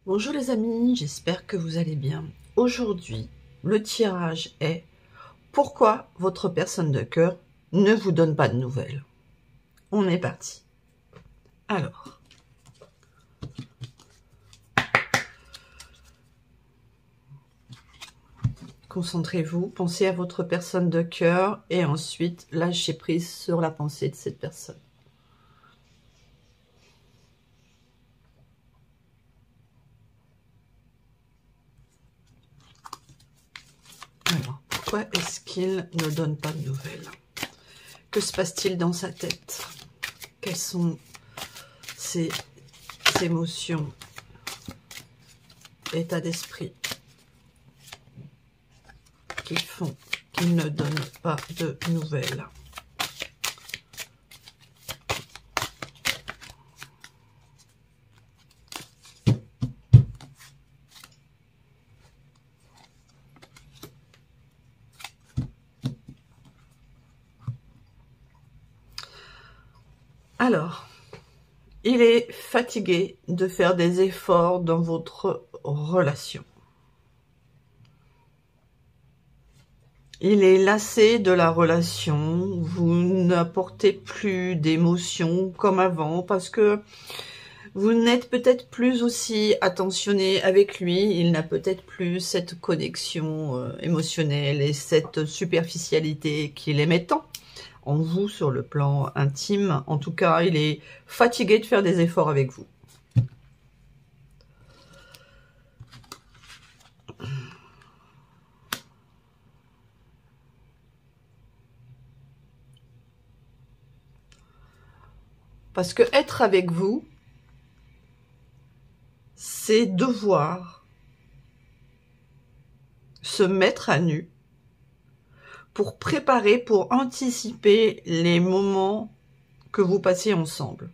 Bonjour les amis, j'espère que vous allez bien. Aujourd'hui, le tirage est pourquoi votre personne de cœur ne vous donne pas de nouvelles. On est parti. Alors, concentrez-vous, pensez à votre personne de cœur et ensuite lâchez prise sur la pensée de cette personne. Alors, pourquoi est-ce qu'il ne donne pas de nouvelles? Que se passe-t-il dans sa tête? Quelles sont ses émotions, état d'esprit qui font qu'il ne donne pas de nouvelles? Alors, il est fatigué de faire des efforts dans votre relation. Il est lassé de la relation. Vous n'apportez plus d'émotions comme avant parce que vous n'êtes peut-être plus aussi attentionné avec lui. Il n'a peut-être plus cette connexion émotionnelle et cette superficialité qu'il aimait tant en vous sur le plan intime. En tout cas, il est fatigué de faire des efforts avec vous. Parce que être avec vous, c'est devoir se mettre à nu pour préparer, pour anticiper les moments que vous passez ensemble.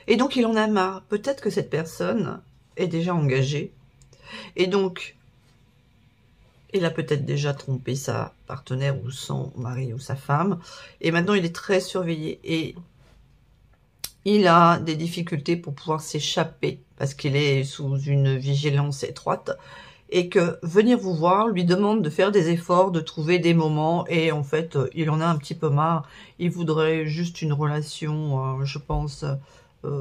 Et donc, il en a marre. Peut-être que cette personne est déjà engagée. Et donc, il a peut-être déjà trompé sa partenaire ou son mari ou sa femme. Et maintenant, il est très surveillé. Et il a des difficultés pour pouvoir s'échapper parce qu'il est sous une vigilance étroite. Et que venir vous voir lui demande de faire des efforts, de trouver des moments, et en fait, il en a un petit peu marre. Il voudrait juste une relation, je pense,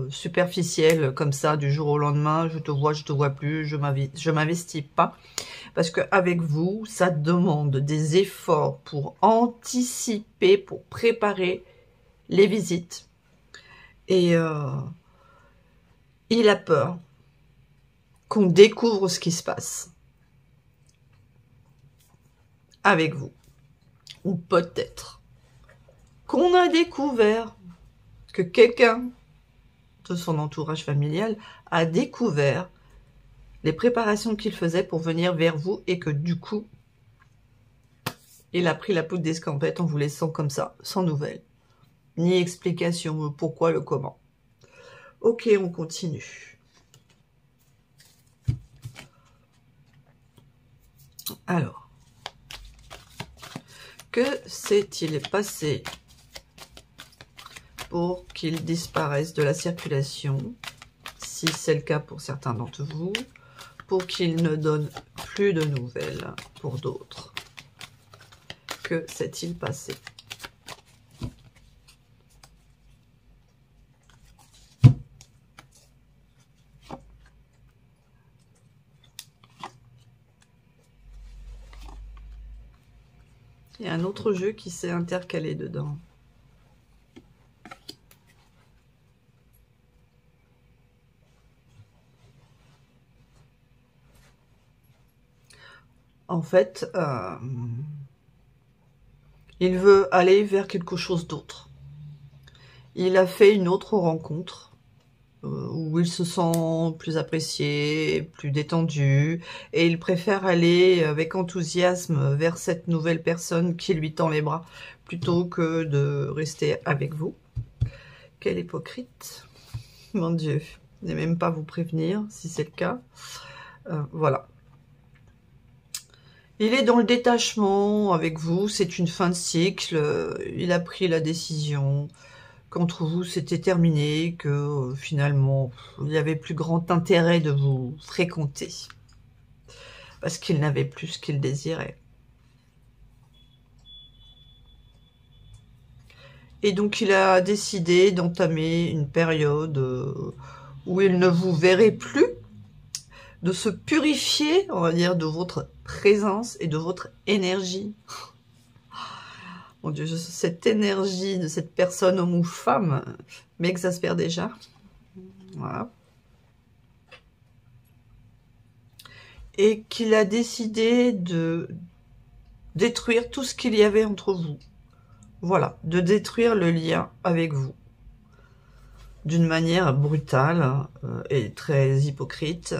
superficielle, comme ça, du jour au lendemain. Je te vois plus, je m'investis pas. Parce que avec vous, ça demande des efforts pour anticiper, pour préparer les visites. Et il a peur qu'on découvre ce qui se passe avec vous. Ou peut-être qu'on a découvert que quelqu'un de son entourage familial a découvert les préparations qu'il faisait pour venir vers vous et que du coup, il a pris la poudre d'escampette en vous laissant comme ça, sans nouvelles. Ni explication, le pourquoi, le comment. Ok, on continue. Alors, que s'est-il passé pour qu'il disparaisse de la circulation, si c'est le cas pour certains d'entre vous, pour qu'il ne donne plus de nouvelles pour d'autres? Que s'est-il passé? Il y a un autre jeu qui s'est intercalé dedans. En fait, il veut aller vers quelque chose d'autre. Il a fait une autre rencontre où il se sent plus apprécié, plus détendu, et il préfère aller avec enthousiasme vers cette nouvelle personne qui lui tend les bras, plutôt que de rester avec vous. Quel hypocrite! Mon Dieu, ne même pas vous prévenir si c'est le cas. Voilà. Il est dans le détachement avec vous, c'est une fin de cycle, il a pris la décision qu'entre vous c'était terminé, que finalement il n'y avait plus grand intérêt de vous fréquenter, parce qu'il n'avait plus ce qu'il désirait. Et donc il a décidé d'entamer une période où il ne vous verrait plus, de se purifier, on va dire, de votre présence et de votre énergie. Mon Dieu, cette énergie de cette personne, homme ou femme, m'exaspère déjà. Voilà. Et qu'il a décidé de détruire tout ce qu'il y avait entre vous. Voilà, de détruire le lien avec vous. D'une manière brutale et très hypocrite,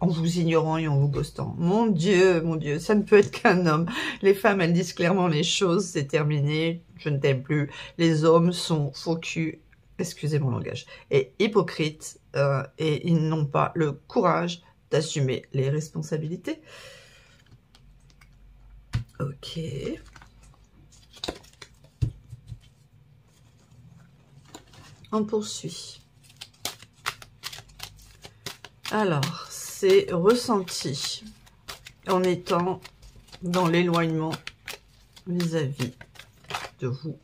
en vous ignorant et en vous ghostant. Mon Dieu, ça ne peut être qu'un homme. Les femmes, elles disent clairement les choses, c'est terminé, je ne t'aime plus. Les hommes sont faux cul, excusez mon langage, et hypocrites, et ils n'ont pas le courage d'assumer les responsabilités. Ok. On poursuit. Alors, c'est ressenti en étant dans l'éloignement vis-à-vis de vous.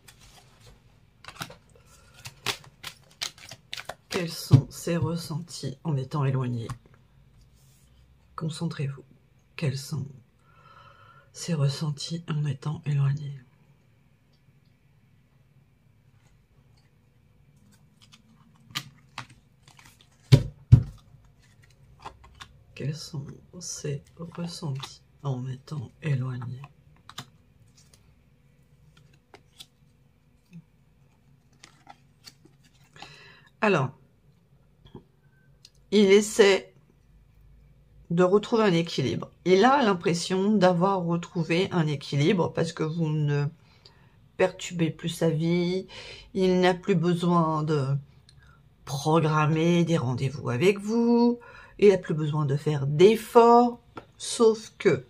Quels sont ces ressentis en étant éloigné? Concentrez-vous. Quels sont ces ressentis en étant éloigné? Quels sont ces ressentis en étant éloigné? Alors, il essaie de retrouver un équilibre. Il a l'impression d'avoir retrouvé un équilibre parce que vous ne perturbez plus sa vie. Il n'a plus besoin de programmer des rendez-vous avec vous. Il n'a plus besoin de faire d'efforts, sauf que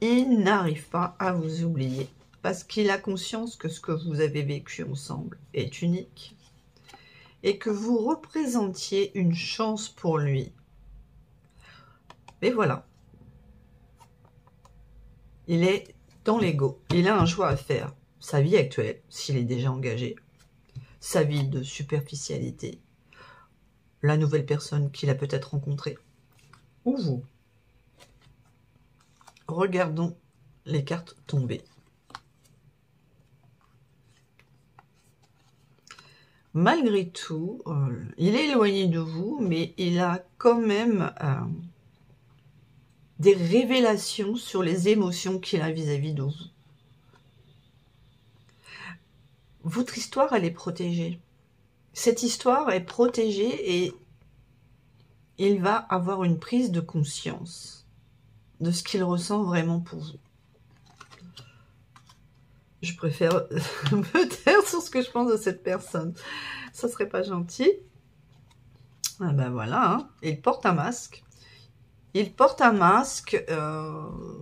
il n'arrive pas à vous oublier parce qu'il a conscience que ce que vous avez vécu ensemble est unique et que vous représentiez une chance pour lui. Mais voilà, il est dans l'ego, il a un choix à faire. Sa vie actuelle, s'il est déjà engagé, sa vie de superficialité, la nouvelle personne qu'il a peut-être rencontrée, ou vous. Regardons les cartes tombées. Malgré tout, il est éloigné de vous, mais il a quand même des révélations sur les émotions qu'il a vis-à-vis de vous. Votre histoire, elle est protégée. Cette histoire est protégée et il va avoir une prise de conscience de ce qu'il ressent vraiment pour vous. Je préfère me taire sur ce que je pense de cette personne. Ça serait pas gentil. Ah ben voilà, hein. Il porte un masque. Il porte un masque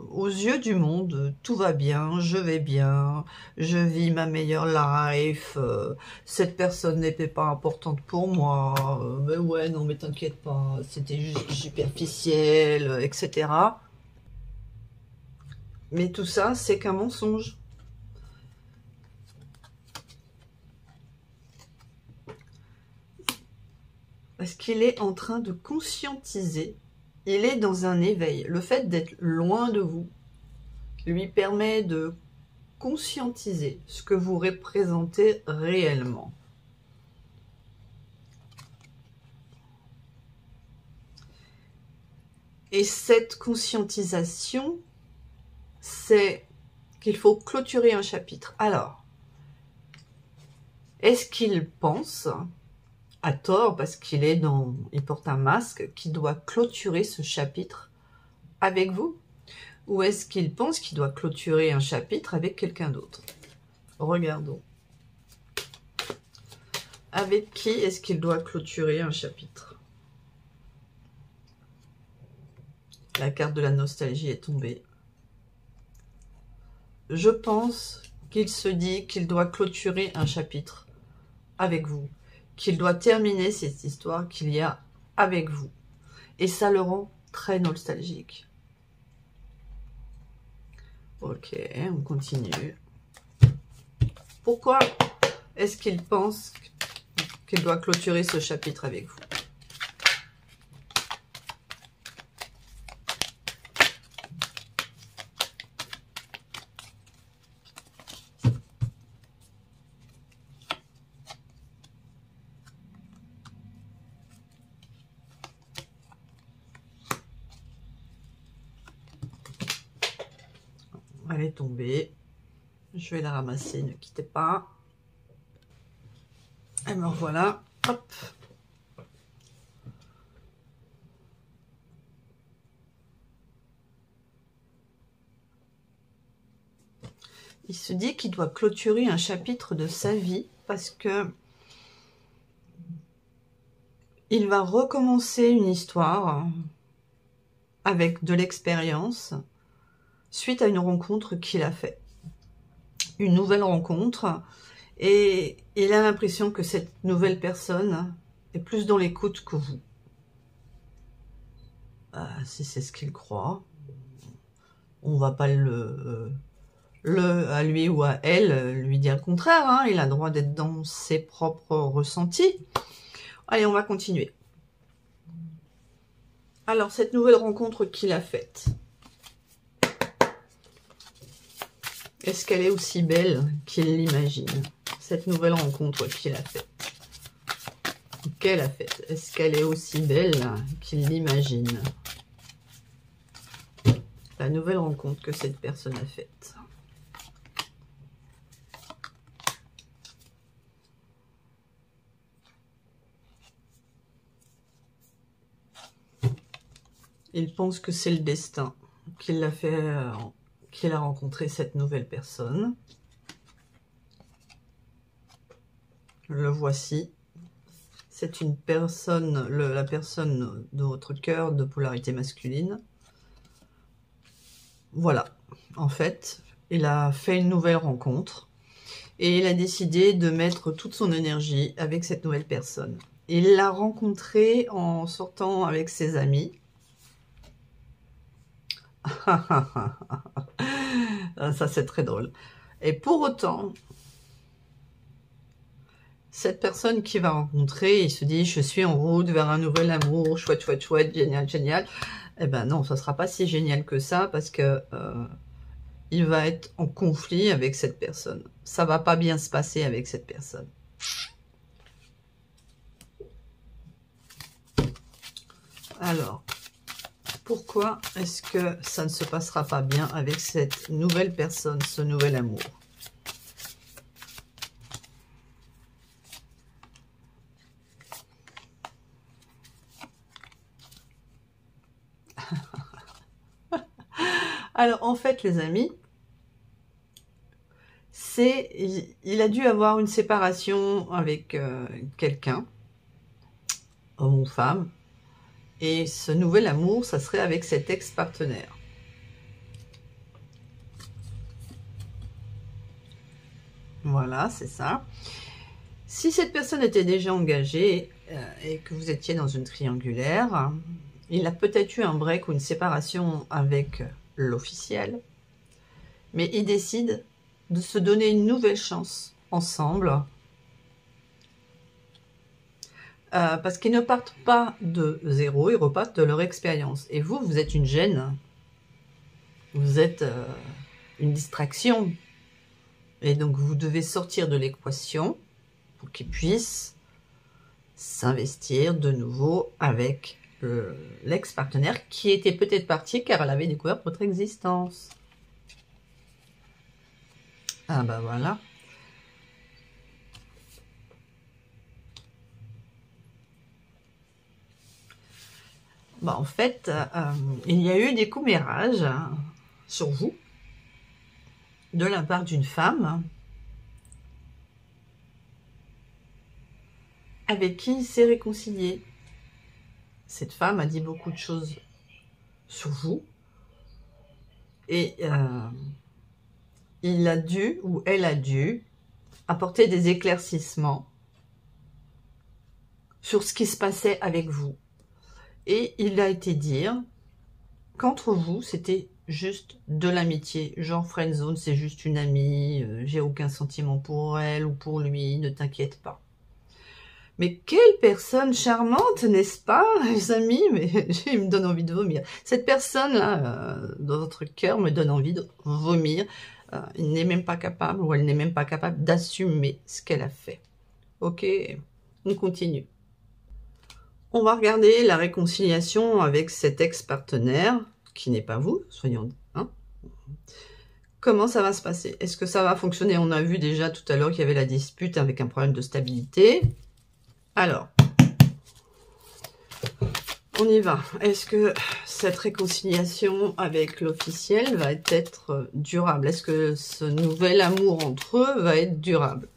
aux yeux du monde. Tout va bien, je vais bien, je vis ma meilleure life. Cette personne n'était pas importante pour moi. Mais ouais, non, mais t'inquiète pas, c'était juste superficiel, etc. Mais tout ça, c'est qu'un mensonge. Parce qu'il est en train de conscientiser. Il est dans un éveil. Le fait d'être loin de vous lui permet de conscientiser ce que vous représentez réellement. Et cette conscientisation, c'est qu'il faut clôturer un chapitre. Alors, est-ce qu'il pense, à tort, parce qu'il porte un masque, qui doit clôturer ce chapitre avec vous? Ou est-ce qu'il pense qu'il doit clôturer un chapitre avec quelqu'un d'autre? Regardons. Avec qui est-ce qu'il doit clôturer un chapitre? La carte de la nostalgie est tombée. Je pense qu'il se dit qu'il doit clôturer un chapitre avec vous, qu'il doit terminer cette histoire qu'il y a avec vous. Et ça le rend très nostalgique. Ok, on continue. Pourquoi est-ce qu'il pense qu'il doit clôturer ce chapitre avec vous? Elle est tombée. Je vais la ramasser, ne quittez pas. Et me revoilà. Hop. Il se dit qu'il doit clôturer un chapitre de sa vie parce que il va recommencer une histoire avec de l'expérience suite à une rencontre qu'il a faite. Une nouvelle rencontre, et il a l'impression que cette nouvelle personne est plus dans l'écoute que vous. Si c'est ce qu'il croit, on va pas à lui ou à elle lui dire le contraire, hein. Il a le droit d'être dans ses propres ressentis. Allez, on va continuer. Alors, cette nouvelle rencontre qu'il a faite, est-ce qu'elle est aussi belle qu'il l'imagine? Cette nouvelle rencontre qu'il a faite, qu'elle a faite, est-ce qu'elle est aussi belle qu'il l'imagine? La nouvelle rencontre que cette personne a faite. Il pense que c'est le destin qui l'a fait, qu'il a rencontré cette nouvelle personne. Le voici. C'est une personne, la personne de votre cœur de polarité masculine. Voilà. En fait, il a fait une nouvelle rencontre et il a décidé de mettre toute son énergie avec cette nouvelle personne. Il l'a rencontrée en sortant avec ses amis. Ça, c'est très drôle. Et pour autant, cette personne qui va rencontrer, il se dit, je suis en route vers un nouvel amour, chouette, chouette, chouette, génial, génial. Eh ben non, ça ne sera pas si génial que ça, parce que il va être en conflit avec cette personne. Ça va pas bien se passer avec cette personne. Alors, pourquoi est-ce que ça ne se passera pas bien avec cette nouvelle personne, ce nouvel amour? Alors, en fait, les amis, il a dû avoir une séparation avec quelqu'un, homme ou femme, et ce nouvel amour, ça serait avec cet ex-partenaire. Voilà, c'est ça. Si cette personne était déjà engagée et que vous étiez dans une triangulaire, il a peut-être eu un break ou une séparation avec l'officiel, mais il décide de se donner une nouvelle chance ensemble, parce qu'ils ne partent pas de zéro, ils repartent de leur expérience. Et vous, vous êtes une gêne, vous êtes une distraction, et donc vous devez sortir de l'équation pour qu'ils puissent s'investir de nouveau avec l'ex-partenaire qui était peut-être parti car elle avait découvert votre existence. Ah bah voilà. Bah en fait, il y a eu des commérages sur vous de la part d'une femme avec qui il s'est réconcilié. Cette femme a dit beaucoup de choses sur vous et il a dû ou elle a dû apporter des éclaircissements sur ce qui se passait avec vous. Et il a été dire qu'entre vous, c'était juste de l'amitié, genre friendzone, c'est juste une amie, j'ai aucun sentiment pour elle ou pour lui, ne t'inquiète pas. Mais quelle personne charmante, n'est-ce pas, les amis? Mais il me donne envie de vomir. Cette personne-là, dans votre cœur, me donne envie de vomir. Il n'est même pas capable, ou elle n'est même pas capable d'assumer ce qu'elle a fait. Ok, on continue. On va regarder la réconciliation avec cet ex-partenaire, qui n'est pas vous, soyons... Hein. Comment ça va se passer? Est-ce que ça va fonctionner? On a vu déjà tout à l'heure qu'il y avait la dispute avec un problème de stabilité. Alors, on y va. Est-ce que cette réconciliation avec l'officiel va être durable? Est-ce que ce nouvel amour entre eux va être durable?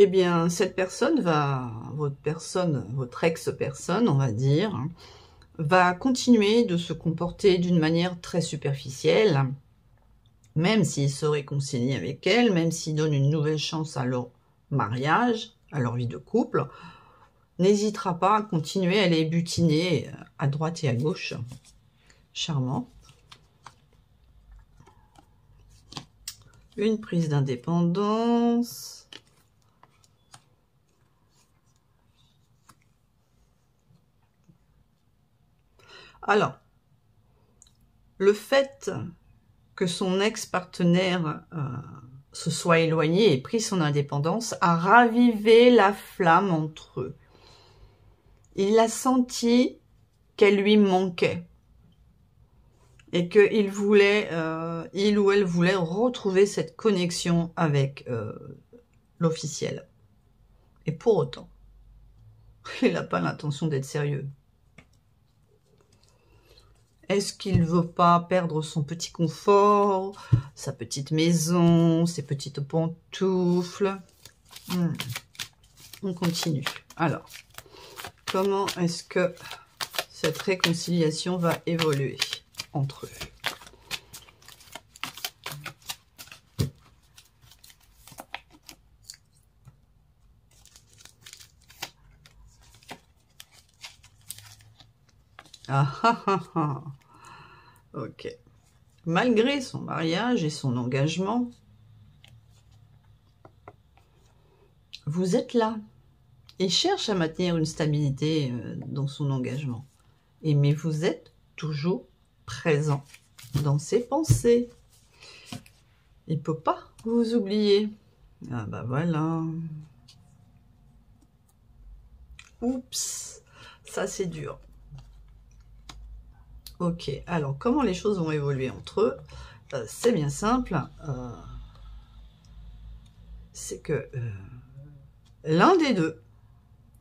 Eh bien, cette personne va, votre ex-personne, on va dire, va continuer de se comporter d'une manière très superficielle, même s'il se réconcilie avec elle, même s'il donne une nouvelle chance à leur mariage, à leur vie de couple, n'hésitera pas à continuer à les butiner à droite et à gauche. Charmant. Une prise d'indépendance. Alors, le fait que son ex-partenaire se soit éloigné et pris son indépendance a ravivé la flamme entre eux. Il a senti qu'elle lui manquait et qu'il voulait, il ou elle voulait retrouver cette connexion avec l'officiel. Et pour autant, il n'a pas l'intention d'être sérieux. Est-ce qu'il ne veut pas perdre son petit confort, sa petite maison, ses petites pantoufles? On continue. Alors, comment est-ce que cette réconciliation va évoluer entre eux? Ah ah ah ah. Ok. Malgré son mariage et son engagement, vous êtes là. Il cherche à maintenir une stabilité dans son engagement. Mais vous êtes toujours présent dans ses pensées. Il ne peut pas vous oublier. Ah bah voilà. Oups, ça c'est dur. Ok, alors comment les choses vont évoluer entre eux? C'est bien simple. C'est que l'un des deux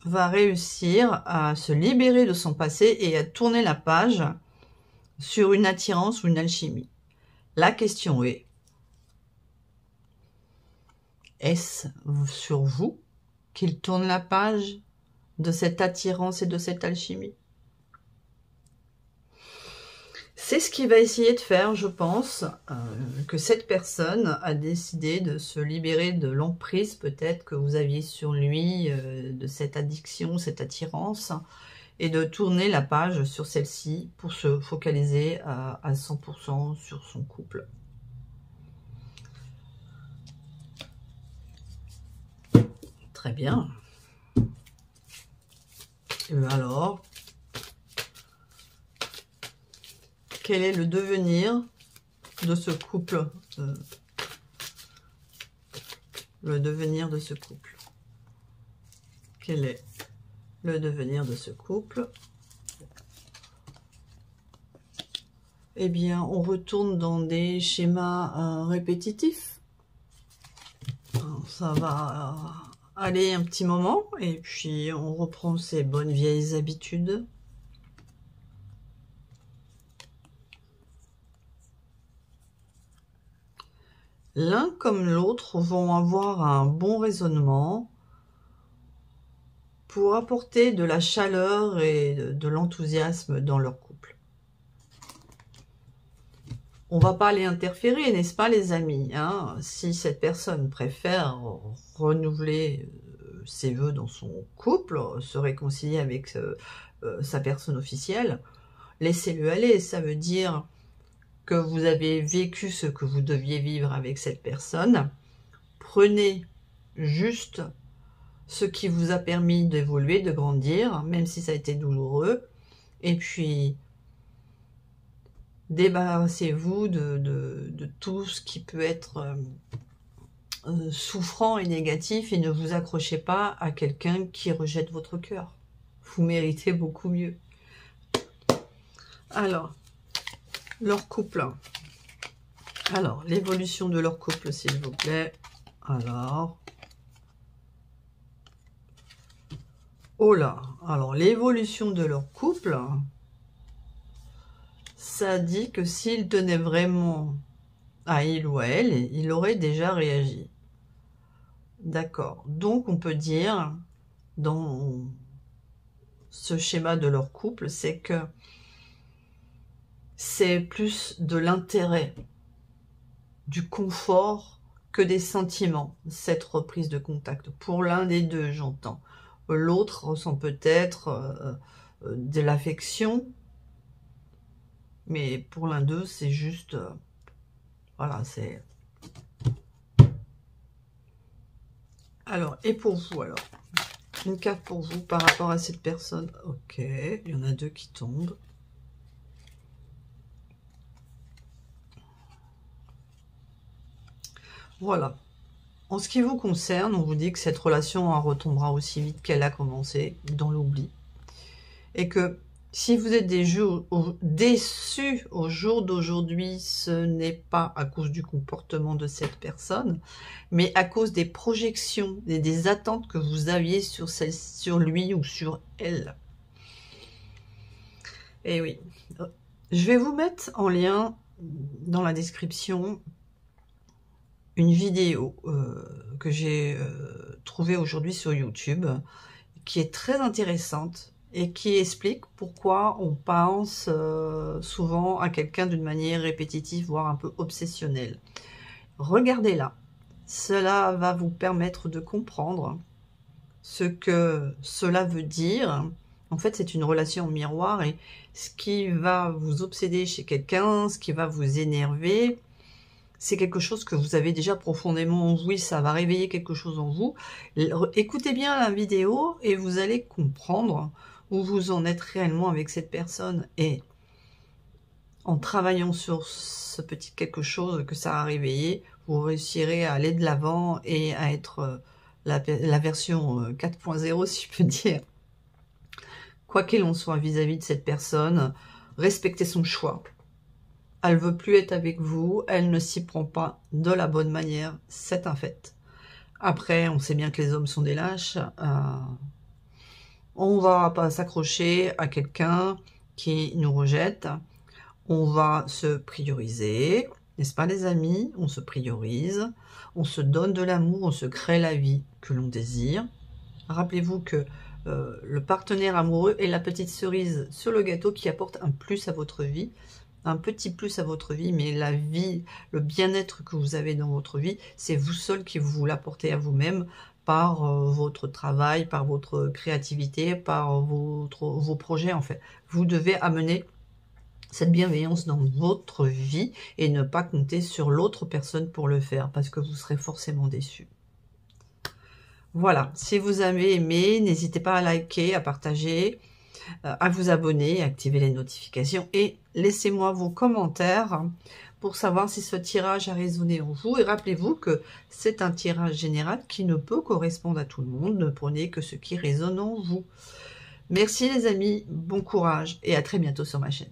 va réussir à se libérer de son passé et à tourner la page sur une attirance ou une alchimie. La question est, est-ce sur vous qu'il tourne la page de cette attirance et de cette alchimie? C'est ce qu'il va essayer de faire, je pense, que cette personne a décidé de se libérer de l'emprise peut-être que vous aviez sur lui, de cette addiction, cette attirance, et de tourner la page sur celle-ci pour se focaliser à 100% sur son couple. Très bien. Et alors, quel est le devenir de ce couple? Le devenir de ce couple. Quel est le devenir de ce couple? Eh bien, on retourne dans des schémas répétitifs. Ça va aller un petit moment et puis on reprend ses bonnes vieilles habitudes. l'un comme l'autre vont avoir un bon raisonnement pour apporter de la chaleur et de l'enthousiasme dans leur couple. On va pas aller interférer, n'est-ce pas les amis, hein? Si cette personne préfère renouveler ses vœux dans son couple, se réconcilier avec sa personne officielle, laissez-le aller. Ça veut dire que vous avez vécu ce que vous deviez vivre avec cette personne. Prenez juste ce qui vous a permis d'évoluer, de grandir, même si ça a été douloureux. Et puis, débarrassez-vous de tout ce qui peut être souffrant et négatif, et ne vous accrochez pas à quelqu'un qui rejette votre cœur. Vous méritez beaucoup mieux. Alors, leur couple. Alors, l'évolution de leur couple, s'il vous plaît. Alors... Oh là, alors l'évolution de leur couple, ça dit que s'il tenait vraiment à il ou à elle, il aurait déjà réagi. D'accord, donc on peut dire, dans ce schéma de leur couple, c'est que c'est plus de l'intérêt, du confort que des sentiments, cette reprise de contact. Pour l'un des deux, j'entends. L'autre ressent peut-être de l'affection, mais pour l'un d'eux, c'est juste... voilà, c'est... Alors, et pour vous, alors? Une carte pour vous par rapport à cette personne. Ok, il y en a deux qui tombent. Voilà. En ce qui vous concerne, on vous dit que cette relation retombera aussi vite qu'elle a commencé, dans l'oubli. Et que si vous êtes déçus au jour d'aujourd'hui, ce n'est pas à cause du comportement de cette personne, mais à cause des projections et des attentes que vous aviez sur lui ou sur elle. Et oui, je vais vous mettre en lien dans la description une vidéo que j'ai trouvée aujourd'hui sur YouTube, qui est très intéressante et qui explique pourquoi on pense souvent à quelqu'un d'une manière répétitive, voire un peu obsessionnelle. Regardez-la, cela va vous permettre de comprendre ce que cela veut dire. En fait, c'est une relation miroir, et ce qui va vous obséder chez quelqu'un, ce qui va vous énerver, c'est quelque chose que vous avez déjà profondément en vous, et ça va réveiller quelque chose en vous. Écoutez bien la vidéo et vous allez comprendre où vous en êtes réellement avec cette personne. Et en travaillant sur ce petit quelque chose que ça a réveillé, vous réussirez à aller de l'avant et à être la version 4.0, si je peux dire. Quoi qu'il en soit vis-à-vis de cette personne, respectez son choix. Elle veut plus être avec vous, elle ne s'y prend pas de la bonne manière, c'est un fait. Après, on sait bien que les hommes sont des lâches. On va pas s'accrocher à quelqu'un qui nous rejette. On va se prioriser, n'est-ce pas les amis? On se priorise, on se donne de l'amour, on se crée la vie que l'on désire. Rappelez-vous que le partenaire amoureux est la petite cerise sur le gâteau qui apporte un plus à votre vie. Un petit plus à votre vie, mais la vie, le bien-être que vous avez dans votre vie, c'est vous seul qui vous l'apportez à vous-même par votre travail, par votre créativité, par vos projets en fait. Vous devez amener cette bienveillance dans votre vie et ne pas compter sur l'autre personne pour le faire, parce que vous serez forcément déçu. Voilà, si vous avez aimé, n'hésitez pas à liker, à partager, à vous abonner, activer les notifications et laissez-moi vos commentaires pour savoir si ce tirage a résonné en vous. Et rappelez-vous que c'est un tirage général qui ne peut correspondre à tout le monde. Ne prenez que ce qui résonne en vous. Merci les amis, bon courage et à très bientôt sur ma chaîne.